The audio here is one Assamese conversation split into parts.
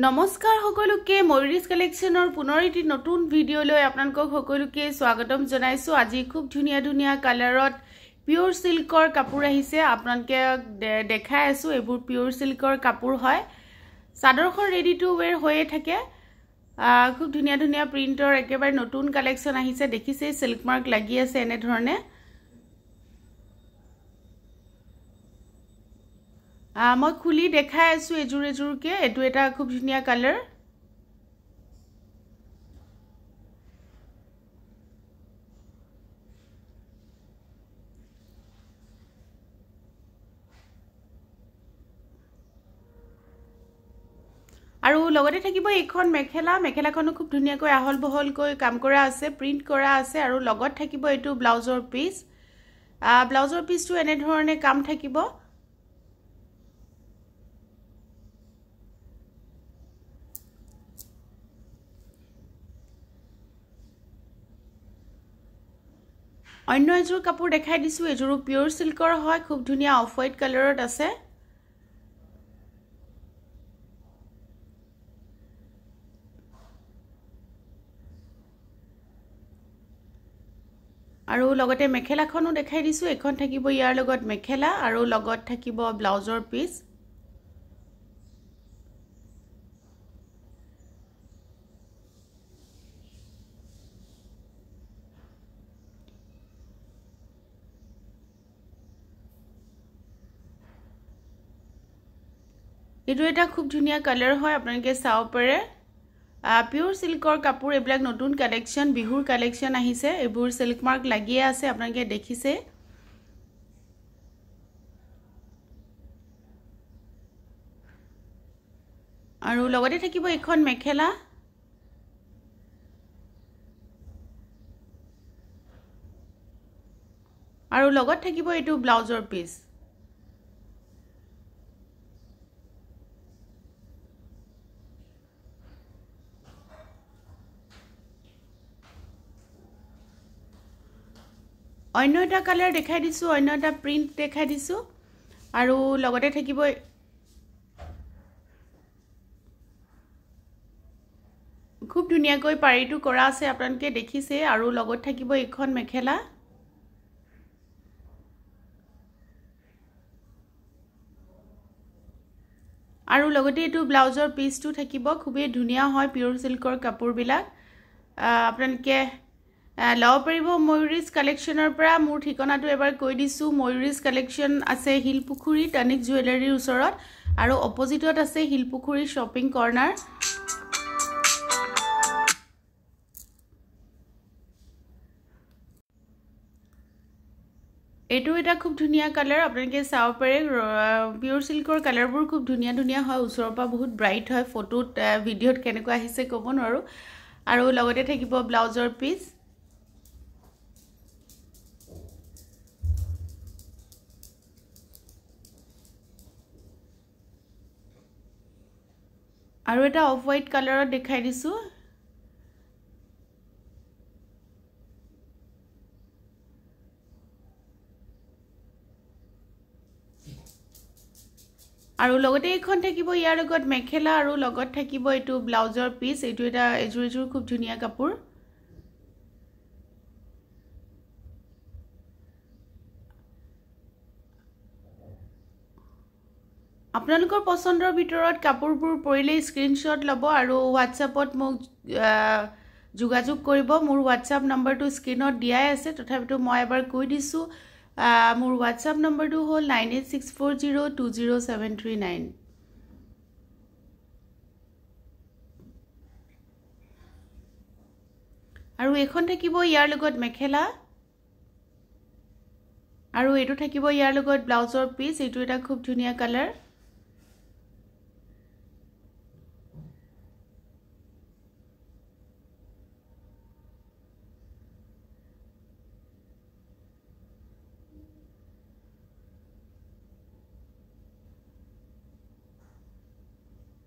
নমস্কাৰ সকলোকে ময়ূৰীজ কালেকশনৰ পুনৰ এটি নতুন ভিডিও লৈ আপোনালোকক সকলোকে স্বাগতম জনাইছো। আজি খুব ধুনিয়া ধুনিয়া কালাৰত পিওৰ সিল্কৰ কাপোৰ আহিছে। আপোনালোকে দেখাই আছো এবোৰ পিওৰ সিল্কৰ কাপোৰ হয়। চাদৰখন ৰেডি টু ওয়্যাৰ হৈয়ে থাকে। খুব ধুনিয়া ধুনিয়া প্ৰিন্টৰ একেবাৰে নতুন কালেকশন আহিছে। দেখিছে সিল্ক মাৰ্ক লাগি আছে এনে ধৰণে। মই খুলি দেখাই আছো এজুৰ এজুৰকে। এটো এটা খুব ধুনিয়া কালাৰ। আৰু লগতে থাকিব এখন মেখেলাখনো খুব ধুনিয়াকৈ আহল বহলকৈ কাম কৰা আছে, প্ৰিন্ট কৰা আছে। আৰু লগত থাকিব এটো ব্লাউজৰ পিস। ব্লাউজৰ পিসটো এনে ধৰণে কাম থাকিব। অন্য এজুৰ কাপোৰ দেখাই দিছো। এজুৰো পিওৰ সিল্কৰ হয়, খুব ধুনিয়া অফ হোৱাইট কালাৰত আছে। আৰু লগতে মেখেলাখনো দেখাই দিছো। এখন থাকিব ইয়াৰ লগত মেখেলা আৰু লগত থাকিব ব্লাউজৰ পিস। এটো এটা খুব ধুনিয়া কালাৰ হয়, আপোনালোকে চাও পাৰে। পিওৰ সিল্কৰ কাপোৰ এবিলাক নতুন কালেকশন, বিহুৰ কালেকশন আহিছে। এবোৰ সিল্ক মাৰ্ক লাগিয়ে আছে, আপোনালোকে দেখিছে। আৰু লগতে থাকিব এখন মেখেলা। আৰু লগত থাকিব এটো ব্লাউজৰ পিস। অন্য এটা কালাৰ দেখাই দিছো, অন্য এটা প্ৰিন্ট দেখাই দিছো। আৰু লগতে থাকিব খুব ধুনিয়াকৈ পাৰিটো কৰা আছে, আপোনালোকে দেখিছে। আৰু লগত থাকিব এখন মেখেলা। আৰু লগতে এটো ব্লাউজৰ পিসটো থাকিব। খুবেই ধুনিয়া হয় পিওৰ সিল্কৰ কাপোৰ বিলাক। আপোনালোকে লব পাৰিব ময়ূৰীজ কালেকশনৰ পৰা। মোৰ ঠিকনাটো এবাৰ কৈ দিছো। ময়ূৰীজ কালেকশন আছে হিলপুখুৰী তনিক জুৱেলাৰীৰ ওচৰত, আৰু অপজিটত আছে হিলপুখুৰী শ্বপিং কৰ্নাৰ। এটো এটা খুব ধুনিয়া কালাৰ, আপোনালোকে চাও পাৰে। পিওৰ সিল্কৰ কালাৰবোৰ খুব ধুনিয়া ধুনিয়া হয়, ওচৰৰ পৰা বহুত ব্ৰাইট হয়। ফটোত ভিডিওত কেনেকৈ আহিছে ক'ব নোৱাৰো। আৰু লগতে থাকিব ব্লাউজৰ পিস। আৰু এটা অফ হোৱাইট কালাৰত দেখাই দিছো। আৰু লগতে এখন থাকিব ইয়াৰ লগত মেখেলা আৰু লগত থাকিব এটো ব্লাউজৰ পিস। এটো এটা এজুৰ এজুৰ খুব ধুনিয়া কাপোৰ। আপোনালোকৰ পছন্দৰ ভিতৰত কাপোৰবোৰ পৰিলে স্ক্ৰিনশ্বট লব আৰু হোৱাটছএপত মোক যোগাযোগ কৰিব। মোৰ হোৱাটছএপ নম্বৰটো স্ক্ৰিনত দিয়াই আছে, তথাপিতো মই এবাৰ কৈ দিছো। মোৰ হোৱাটছএপ নম্বৰটো হ'ল 9864020739। আৰু এখন থাকিব ইয়াৰ লগত মেখেলা। আৰু এটো থাকিব ইয়াৰ লগত ব্লাউজৰ পিস। এটো এটা খুব ধুনিয়া কালাৰ।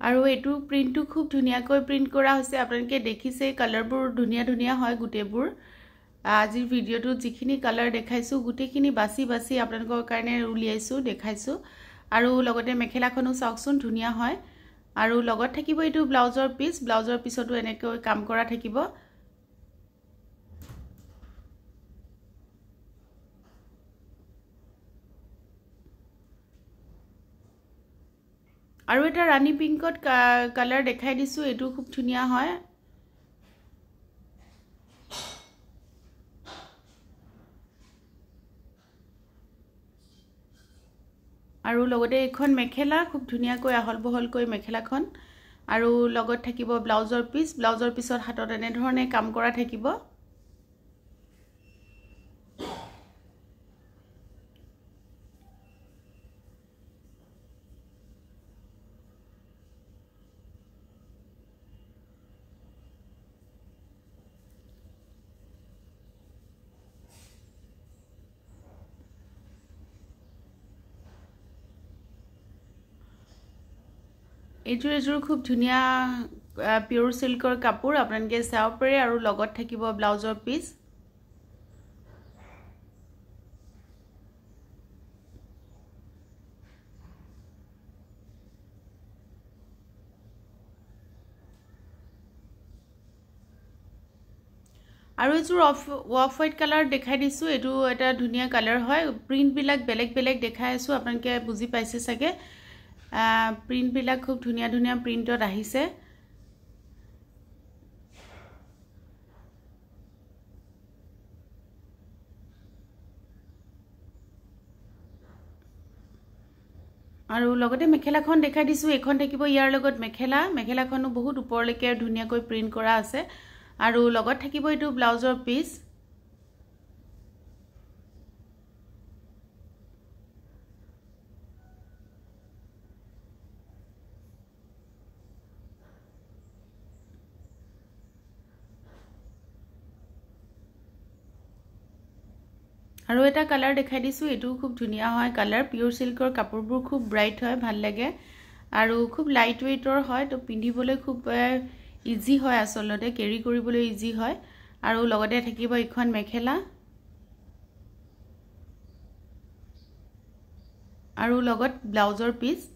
আৰু এটো প্ৰিন্টটো খুব ধুনিয়াকৈ প্ৰিন্ট কৰা হৈছে, আপোনালোকে দেখিছে। কালাৰবোৰ ধুনিয়া ধুনিয়া হয় গুটেবোৰ। আজিৰ ভিডিওটো যিখিনি কালাৰ দেখাইছো গুটেখিনি বাছি বাছি আপোনালোকৰ কাৰণে উলিয়াইছো দেখাইছো। আৰু লগতে মেখেলাখনো চাওকচোন ধুনিয়া হয়। আৰু লগত থাকিব এটো ব্লাউজৰ পিছতো এনেকৈ কাম কৰা থাকিব আৰু এটা ৰানী পিংকত কালাৰ দেখাই দিছো এটো খুব ধুনিয়া হয় আৰু লগতে এখন মেখেলা খুব ধুনিয়াকৈ আহল বহলকৈ মেখেলাখন আৰু লগত থাকিব ব্লাউজৰ পিছত হাতত এনে ধৰণে কাম কৰা থাকিব এজোৰ খুব ধুনিয়া পিওৰ সিল্কৰ কাপোৰ আপোনালোকে চাও পাৰে আৰু লগত থাকিব ব্লাউজৰ পিস আৰু এজোৰ অফ হোৱাইট কালাৰ দেখাই দিছো এটো এটা ধুনিয়া কালাৰ হয় প্ৰিন্ট বিলাক বেলেগ দেখাই আছো আপোনালোকে বুজি পাইছে সাগে প্ৰিন্ট বিলাক খুব ধুনিয়া প্ৰিন্টত আহিছে আৰু লগতে মেখেলাখন দেখাই দিছো এখন থাকিব ইয়াৰ লগত মেখেলাখনো বহুত ওপৰলৈকে ধুনিয়াকৈ প্ৰিন্ট কৰা আছে আৰু লগত থাকিব এটো ব্লাউজৰ পিস আৰু এটা কালাৰ দেখাই দিছো এটো খুব ধুনিয়া হয় কালাৰ পিওৰ সিল্কৰ কাপোৰবোৰ খুব ব্ৰাইট হয় ভাল লাগে আৰু খুব লাইট ওয়েটৰ হয় তো পিন্ধিবলৈ খুব ইজি হয় আসলতে কেৰি কৰিবলৈ ইজি হয় আৰু লগতে থাকিব এখন মেখেলা আৰু লগত ব্লাউজৰ পিস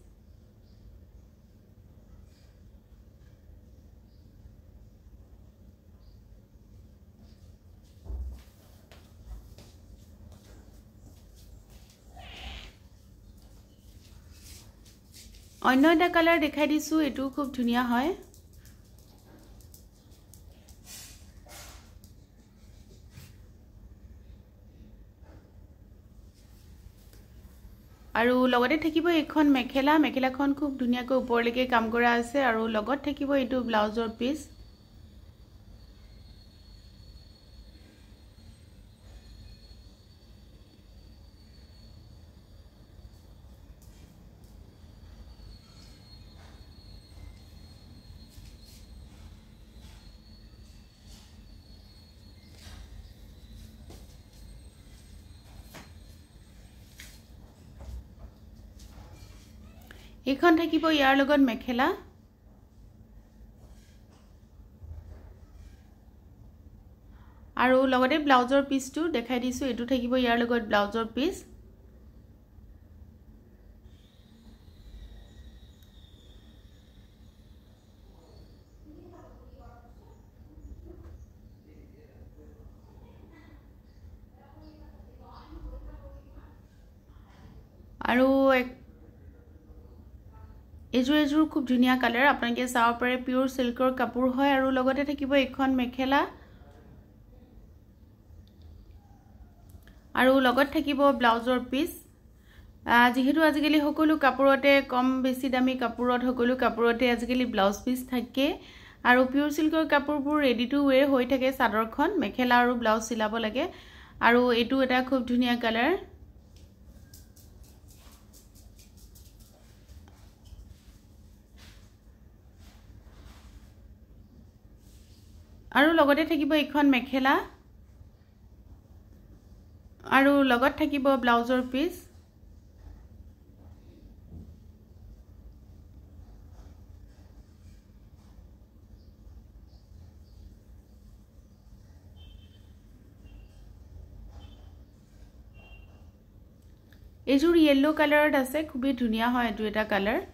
অন্য এটা কালাৰ দেখাই দিছো এটো খুব ধুনিয়া হয় আৰু লগতে থাকিব এখন মেখেলাখন খুব ধুনিয়াকৈ ওপৰলৈকে কাম কৰা আছে আৰু লগত থাকিব এটো ব্লাউজৰ পিস এখন থাকিব ইয়াৰ লগত মেখেলা আৰু লগতে ব্লাউজৰ পিসটো দেখাই দিছো এটো থাকিব ইয়াৰ লগত ব্লাউজৰ পিস আৰু এজোৰ খুব ধুনিয়া কালাৰ আপোনালোকে চাও পাৰে পিওৰ সিল্কৰ কাপোৰ হয় আৰু লগতে থাকিব এখন মেখেলা আৰু লগত থাকিব ব্লাউজৰ পিস যেহেতু আজিকালি সকলো কাপোৰতে কম বেছি দামী কাপোৰত সকলো কাপোৰতে আজিকালি ব্লাউজ পিস থাকে আৰু পিওৰ সিল্কৰ কাপোৰবোৰ ৰেডি টু ওয়্যাৰ হৈ থাকে চাদৰখন মেখেলা আৰু ব্লাউজ চিলাব লাগে আৰু এটো এটা খুব ধুনিয়া কালাৰ আৰু লগতে থাকিব এখন মেখেলা আৰু লগত থাকিব ব্লাউজৰ পিস এজোৰ ইয়েলো কালাৰত আছে খুবই ধুনিয়া হয় এটো এটা কালাৰ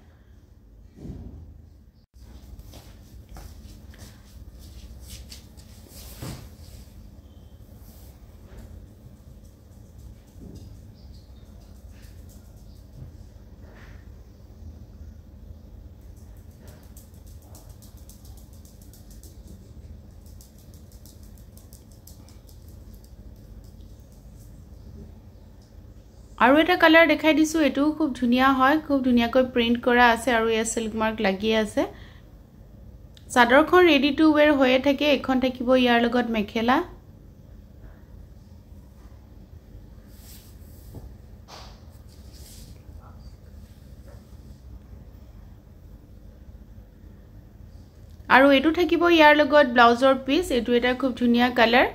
আৰু এটা কালাৰ দেখাই দিছো এটো খুব ধুনিয়া হয় খুব ধুনিয়াকৈ প্ৰিন্ট কৰা আছে আৰু এ সিল্ক মাৰ্ক লাগি আছে চাদৰখন ৰেডি টু ওয়্যাৰ হৈয়ে থাকে এখন থাকিব ইয়াৰ লগত মেখেলা আৰু এটো থাকিব ইয়াৰ লগত ব্লাউজৰ পিস এটো এটা খুব ধুনিয়া কালাৰ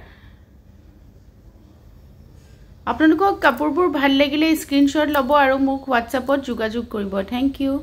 আপোনালোকক কাপোৰবোৰ ভাল লাগিলে স্ক্ৰিনশ্বট লব আৰু মোক WhatsAppত যোগাযোগ কৰিব থ্যাংক ইউ